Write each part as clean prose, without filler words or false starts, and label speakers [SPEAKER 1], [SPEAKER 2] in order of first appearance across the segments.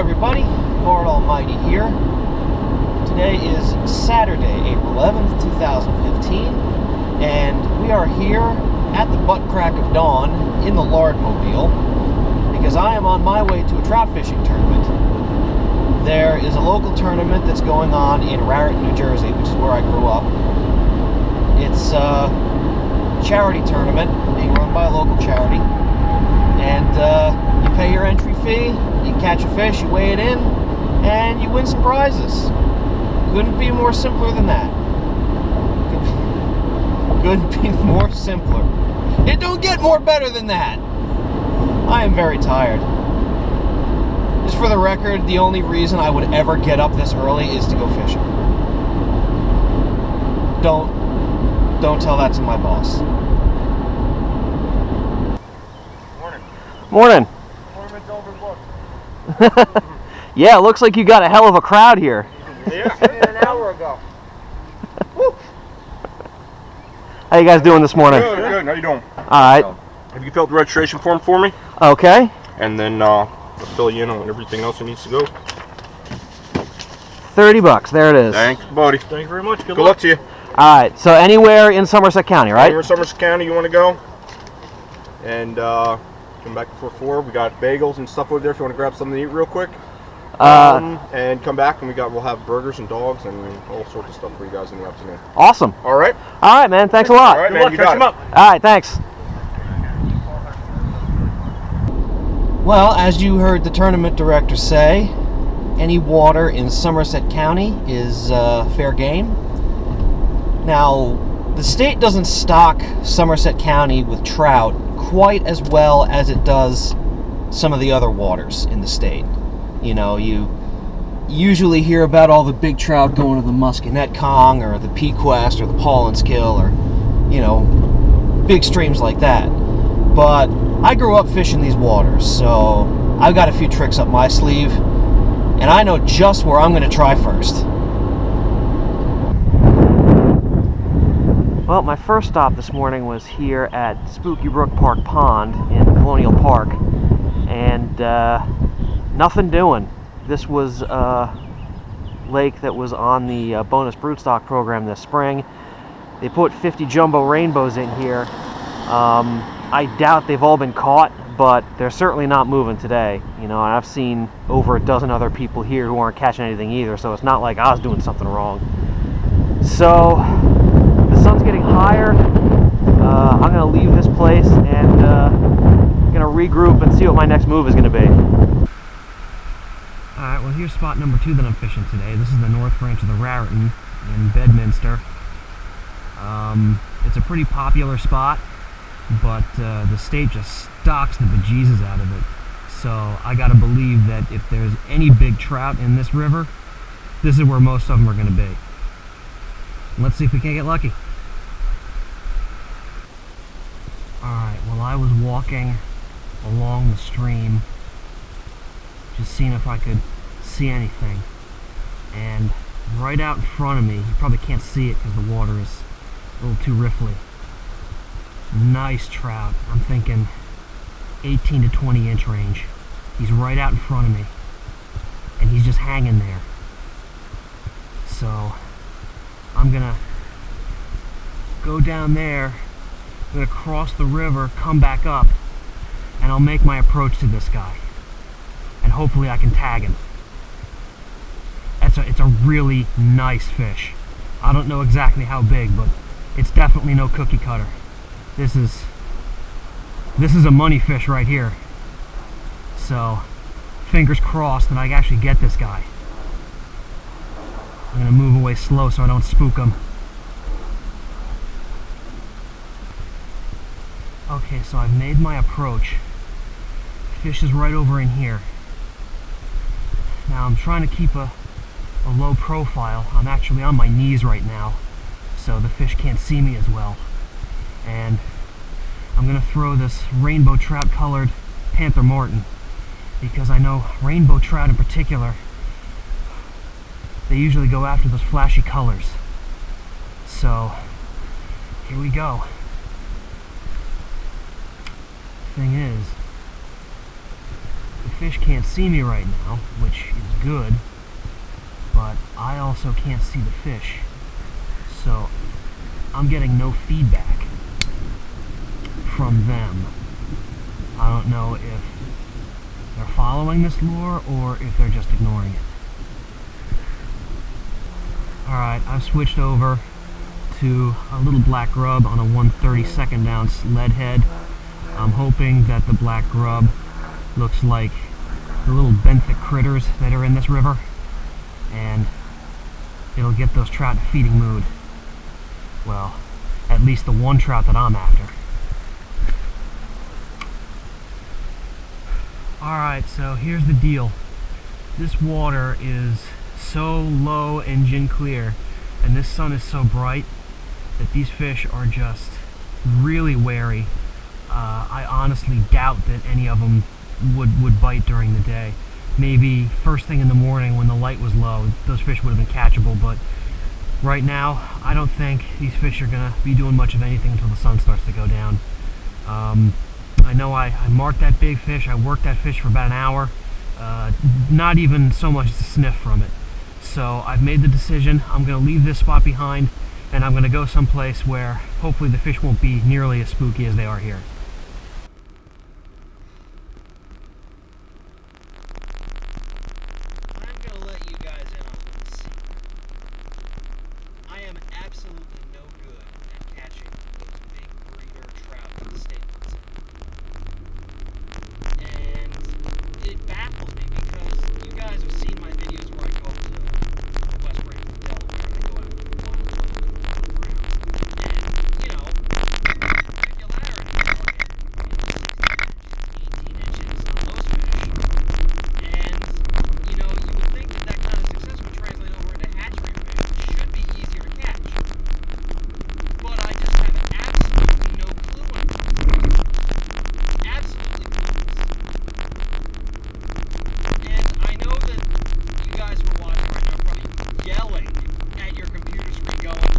[SPEAKER 1] everybody, Lord Almighty here. Today is Saturday, April 11th, 2015, and we are here at the butt crack of dawn in the Lardmobile because I am on my way to a trout fishing tournament. There is a local tournament that's going on in Raritan, New Jersey, which is where I grew up. It's a charity tournament being run by a local charity, and you pay your entry fee, you catch a fish, you weigh it in, and you win some prizes. Couldn't be more simpler than that. Couldn't be more simpler. It don't get more better than that. I am very tired. Just for the record, the only reason I would ever get up this early is to go fishing. Don't tell that to my boss.
[SPEAKER 2] Morning.
[SPEAKER 1] Morning.
[SPEAKER 2] Tournament's overbooked.
[SPEAKER 1] Yeah, it looks like you got a hell of a crowd here.
[SPEAKER 2] Yeah, an hour ago.
[SPEAKER 1] How you guys doing this morning?
[SPEAKER 2] Good, good. How you doing?
[SPEAKER 1] All right.
[SPEAKER 2] Have you filled the registration form for me?
[SPEAKER 1] Okay.
[SPEAKER 2] And then I'll fill you in on everything else that needs to go.
[SPEAKER 1] $30. There it is.
[SPEAKER 2] Thanks, buddy.
[SPEAKER 3] Thank you very much.
[SPEAKER 2] Good luck to you.
[SPEAKER 1] All right. So anywhere in Somerset County, right?
[SPEAKER 2] Anywhere in Somerset County you want to go. And come back before 4. We got bagels and stuff over there if you want to grab something to eat real quick. And come back and we'll have burgers and dogs and all sorts of stuff for you guys in the afternoon.
[SPEAKER 1] Awesome.
[SPEAKER 2] All right.
[SPEAKER 1] All right, man. Thanks a lot.
[SPEAKER 2] All right,
[SPEAKER 3] Good
[SPEAKER 2] man.
[SPEAKER 3] luck.
[SPEAKER 2] You
[SPEAKER 3] Catch
[SPEAKER 2] got
[SPEAKER 3] him
[SPEAKER 2] it.
[SPEAKER 3] up.
[SPEAKER 1] All right. Thanks. Well, as you heard the tournament director say, any water in Somerset County is fair game. Now, the state doesn't stock Somerset County with trout quite as well as it does some of the other waters in the state. You know, you usually hear about all the big trout going to the Musconetcong or the Pequest or the Paulinskill or, you know, big streams like that. But I grew up fishing these waters, so I've got a few tricks up my sleeve, and I know just where I'm going to try first. Well, my first stop this morning was here at Spooky Brook Park Pond in Colonial Park, and nothing doing. This was a lake that was on the bonus broodstock program this spring. They put 50 jumbo rainbows in here. I doubt they've all been caught, but they're certainly not moving today. You know, and I've seen over a dozen other people here who aren't catching anything either, so it's not like I was doing something wrong. So the sun's getting higher. I'm going to leave this place and going to regroup and see what my next move is going to be. Alright, well here's spot number 2 that I'm fishing today. This is the north branch of the Raritan in Bedminster. It's a pretty popular spot, but the state just stocks the bejesus out of it. So I gotta believe that if there's any big trout in this river, this is where most of them are going to be. Let's see if we can't get lucky. Alright, well I was walking along the stream just seeing if I could see anything, and right out in front of me, you probably can't see it because the water is a little too riffly. Nice trout. I'm thinking 18 to 20 inch range. He's right out in front of me and he's just hanging there. So I'm gonna go down there, I'm gonna cross the river, come back up, and I'll make my approach to this guy. And hopefully I can tag him. It's a really nice fish. I don't know exactly how big, but it's definitely no cookie cutter. This is a money fish right here. So fingers crossed that I actually get this guy. I'm gonna move away slow so I don't spook him. Okay, so I've made my approach. Fish is right over in here. Now I'm trying to keep a low profile. I'm actually on my knees right now, so the fish can't see me as well. And I'm gonna throw this rainbow trout colored Panther Martin, because I know rainbow trout in particular, they usually go after those flashy colors. So here we go. Thing is, the fish can't see me right now, which is good, but I also can't see the fish. So I'm getting no feedback from them. I don't know if they're following this lure or if they're just ignoring it. Alright, I've switched over to a little black grub on a 1/32 ounce lead head. I'm hoping that the black grub looks like the little benthic critters that are in this river, and it'll get those trout in a feeding mood. Well, at least the one trout that I'm after. Alright, so here's the deal. This water is so low and gin clear, and this sun is so bright that these fish are just really wary. I honestly doubt that any of them would bite during the day. Maybe first thing in the morning when the light was low, those fish would have been catchable, but right now I don't think these fish are going to be doing much of anything until the sun starts to go down. I know I marked that big fish, I worked that fish for about an hour, not even so much to sniff from it. So I've made the decision, I'm going to leave this spot behind, and I'm going to go someplace where hopefully the fish won't be nearly as spooky as they are here. I'm going to let you guys in on a little secret. I am absolutely no good at catching those big breeder trout that the state puts in. And it baffles me because you guys have seen my videos where I go up to the West Branch of Delaware and I go out to the wild ground. And, you know, particularity are at 18 inches on those fish. And, you know, you would think that kind of success would translate over into hatchery fish, which should be easier to catch. But I just have absolutely no clue on this. Absolutely clueless. And I know that you guys who are watching right now are probably yelling at your computer screen going,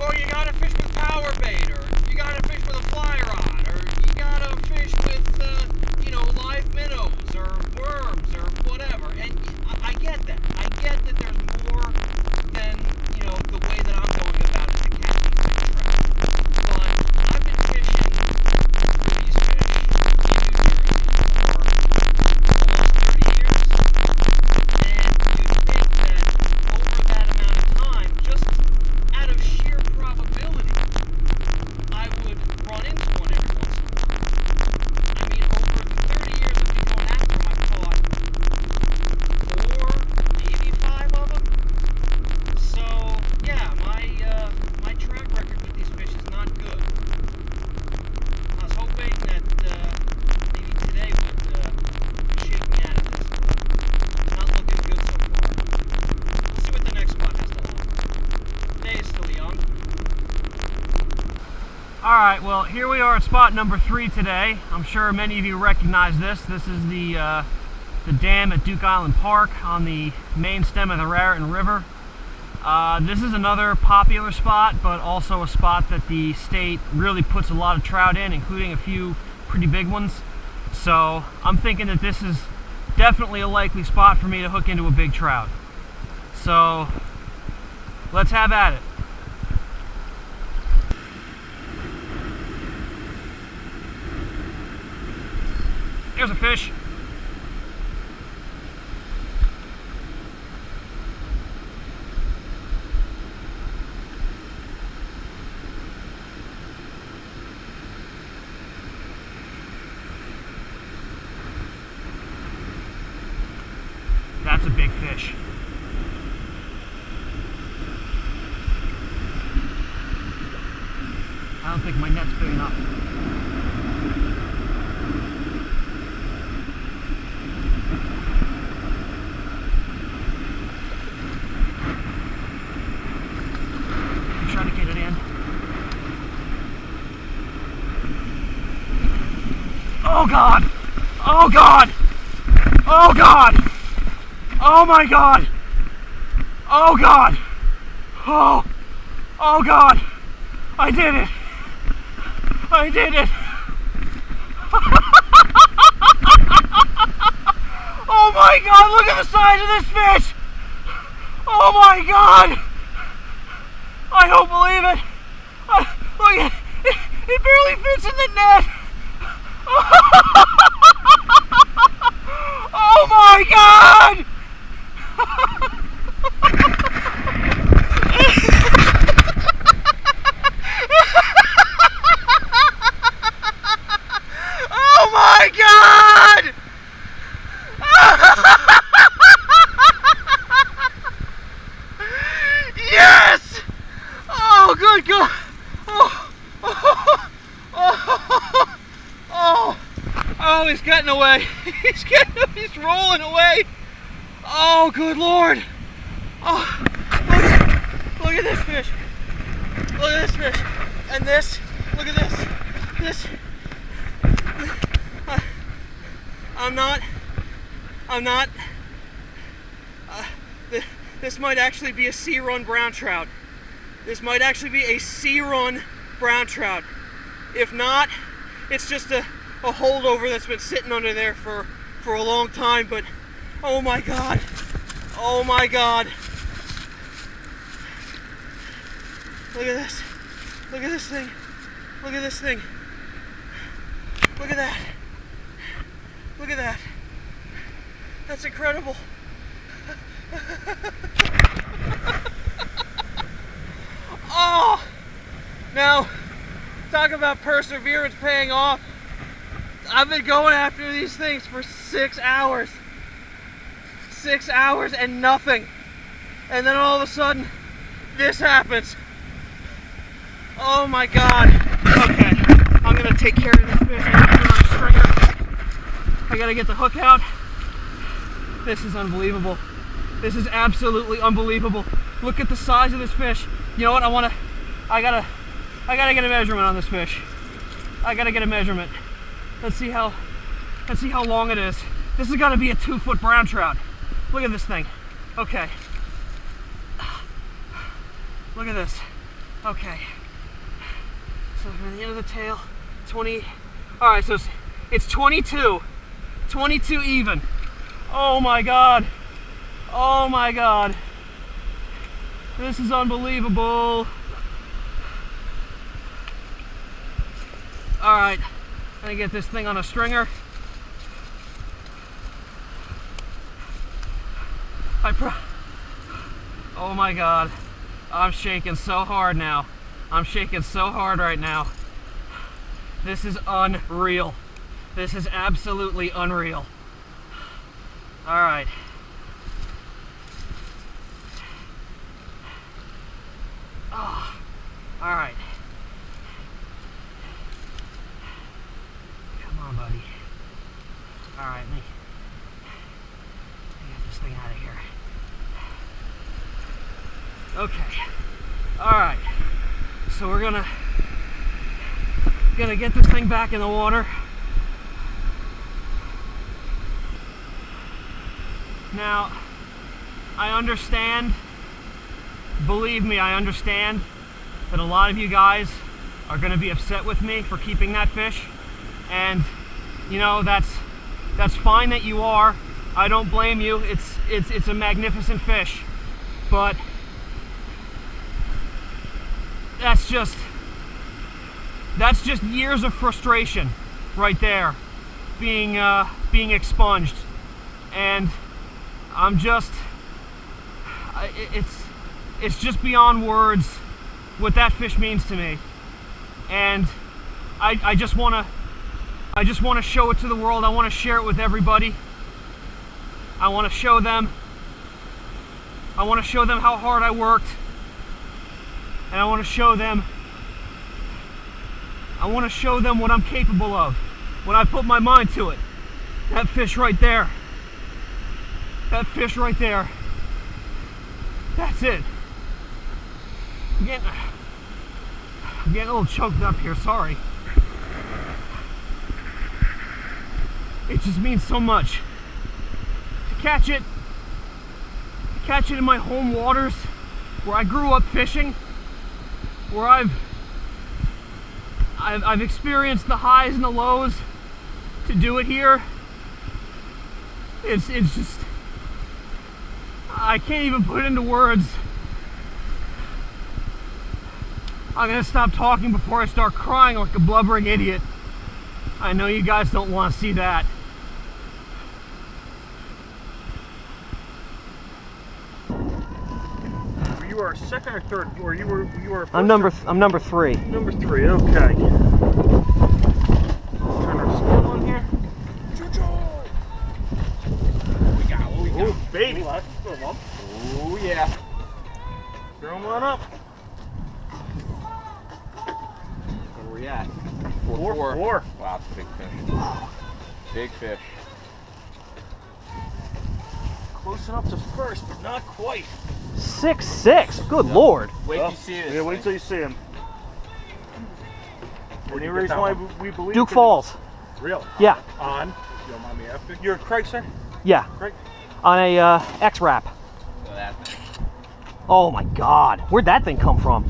[SPEAKER 1] oh, you gotta fish with power bait, or you gotta fish with a fly rod, or you gotta fish with, you know, live minnows, or worms, or whatever. And I get that. I get that there's more than, you know, the way that I'm going about it to catch these big trout. But I've been fishing for these fish in New Jersey for almost 30 years. And you'd think that over that amount of time, just out of sheer probability, I would run into one every once in a while. I mean, over the 30 years I've been going after them, I've caught 4, maybe 5 of them. So, yeah, my track record with these fish is not good. I was hoping that maybe today would shake me out of this, but not looking good so far. We'll see what the next spot has to offer. Day is still young. Alright, well, here we are at spot number 3 today. I'm sure many of you recognize this. This is the dam at Duke Island Park on the main stem of the Raritan River. This is another popular spot, but also a spot that the state really puts a lot of trout in, including a few pretty big ones. So I'm thinking that this is definitely a likely spot for me to hook into a big trout. So let's have at it. Here's a fish. That's a big fish. I don't think my net's big enough. I'm trying to get it in. Oh God! Oh God! Oh God! Oh my God! Oh God! Oh! Oh God! I did it! I did it! my God, look at the size of this fish! Oh my God! I don't believe it! Look, it barely fits in the net! Oh my God! Oh my God! Yes! Oh, good God! Oh, oh, oh, oh, oh, he's getting away. He's rolling away. Oh, good Lord. Oh, look at this fish. Look at this fish. And this, look at this. This might actually be a sea-run brown trout. This might actually be a sea-run brown trout. If not, it's just a holdover that's been sitting under there for a long time, but oh my God. Oh my God. Look at this. Look at this thing. Look at this thing. Look at that. Look at that. That's incredible. Oh! Now, talk about perseverance paying off. I've been going after these things for 6 hours. 6 hours and nothing. And then all of a sudden, this happens. Oh my God. Okay, I'm gonna take care of this fish. I'm gonna put it on a stringer. I gotta get the hook out. This is unbelievable. This is absolutely unbelievable. Look at the size of this fish. You know what? I gotta get a measurement on this fish. I gotta get a measurement. Let's see how long it is. This has got to be a 2-foot brown trout. Look at this thing. Okay. Look at this. Okay. So from the end of the tail, 20. All right, so it's 22. 22 even. Oh my God. Oh my God. This is unbelievable. All right, I'm gonna get this thing on a stringer. Oh my God. I'm shaking so hard now. I'm shaking so hard right now. This is unreal. This is absolutely unreal. All right. Oh, all right. Come on, buddy. All right, let me get this thing out of here. Okay. All right. So we're gonna get this thing back in the water. Now, I understand, believe me, I understand that a lot of you guys are going to be upset with me for keeping that fish, and you know, that's fine that you are. I don't blame you. It's a magnificent fish, but that's just years of frustration right there being expunged. And I'm just, it's just beyond words what that fish means to me. And I just want to show it to the world. I want to share it with everybody. I want to show them how hard I worked. And I want to show them what I'm capable of when I put my mind to it. That fish right there. That fish right there. That's it. I'm getting a little choked up here, sorry. It just means so much. To catch it in my home waters, where I grew up fishing, where I've experienced the highs and the lows, to do it here,
[SPEAKER 3] It's just, I can't even put into words. I'm gonna stop talking before I start crying like a blubbering idiot. I know you guys don't want to see that. You are second or third, or you were first?
[SPEAKER 1] I'm number 3.
[SPEAKER 3] Number 3. Okay. Turn our scale on here. What we got? Oh, baby.
[SPEAKER 2] Oh yeah.
[SPEAKER 3] Throw them on up.
[SPEAKER 2] Where we at?
[SPEAKER 3] 4.
[SPEAKER 2] Wow, that's a big fish. Big fish.
[SPEAKER 3] Close enough to first, but not quite.
[SPEAKER 1] 6'6". Good lord.
[SPEAKER 2] Wait till you see this.
[SPEAKER 3] Yeah, wait till you see him. Any reason why we believe
[SPEAKER 1] Duke Falls.
[SPEAKER 3] Really?
[SPEAKER 1] Yeah.
[SPEAKER 3] On? You don't mind me asking? You're Craig, sir?
[SPEAKER 1] Yeah.
[SPEAKER 3] Craig?
[SPEAKER 1] On a X-Wrap. Oh my god. Where'd that thing come from?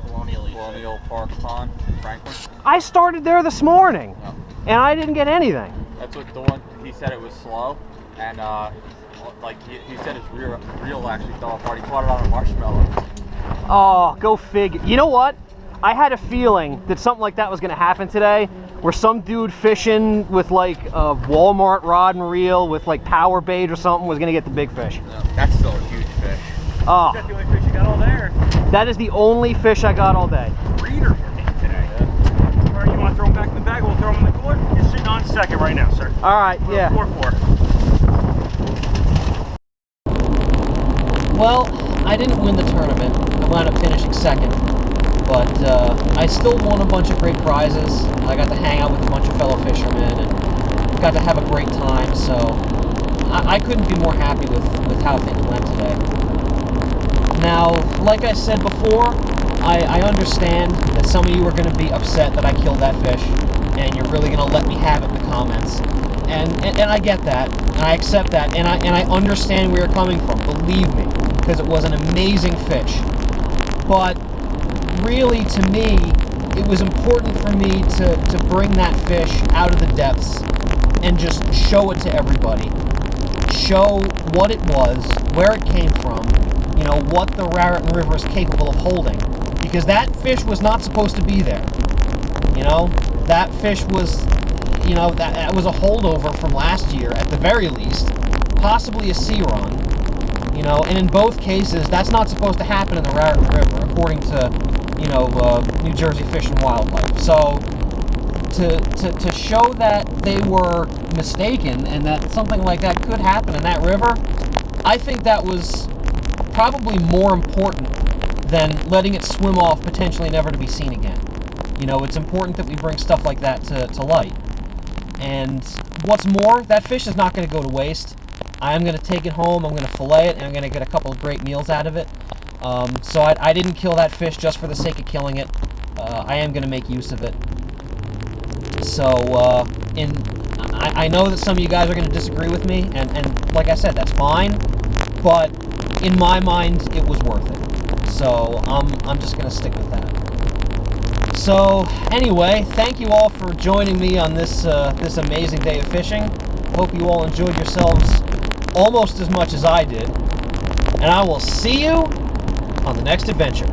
[SPEAKER 4] Colonial Park Pond in Franklin.
[SPEAKER 1] I started there this morning.
[SPEAKER 4] No.
[SPEAKER 1] And I didn't get anything.
[SPEAKER 4] That's what the one, he said it was slow. And like he said his reel actually fell apart. He caught it on a marshmallow.
[SPEAKER 1] Oh, go figure. You know what? I had a feeling that something like that was going to happen today, where some dude fishing with like a Walmart rod and reel with like power bait or something was going to get the big fish.
[SPEAKER 4] No, that's still a huge fish.
[SPEAKER 1] Oh,
[SPEAKER 3] Is that the only fish you got all day? Or?
[SPEAKER 1] that is the only fish I got all day.
[SPEAKER 3] Breeder today. Yeah. All right, you want to throw them back in the bag? We'll throw them in the cooler. You're sitting on second right now, sir.
[SPEAKER 1] All right, yeah.
[SPEAKER 3] 4-4.
[SPEAKER 1] Well, I didn't win the tournament. I wound up finishing second. But I still won a bunch of great prizes. I got to hang out with a bunch of fellow fishermen and got to have a great time. So I couldn't be more happy with how things went today. Now, like I said before, I understand that some of you are going to be upset that I killed that fish, and you're really going to let me have it in the comments. And I get that, and I accept that, and I understand where you're coming from, believe me, because it was an amazing fish. But really, to me, it was important for me to bring that fish out of the depths and just show it to everybody. Show what it was, where it came from, you know, what the Raritan River is capable of holding. Because that fish was not supposed to be there. You know, that fish was, you know, that was a holdover from last year at the very least, possibly a sea run. You know, and in both cases, that's not supposed to happen in the Raritan River, according to, you know, New Jersey Fish and Wildlife. So, to show that they were mistaken and that something like that could happen in that river, I think that was probably more important than letting it swim off, potentially never to be seen again. You know, it's important that we bring stuff like that to light. And what's more, that fish is not going to go to waste. I'm going to take it home, I'm going to fillet it, and I'm going to get a couple of great meals out of it. So I didn't kill that fish just for the sake of killing it. I am going to make use of it. So, I know that some of you guys are going to disagree with me, and like I said, that's fine. But in my mind, it was worth it. So I'm just going to stick with that. So anyway, thank you all for joining me on this this amazing day of fishing. Hope you all enjoyed yourselves almost as much as I did. And I will see you on the next adventure.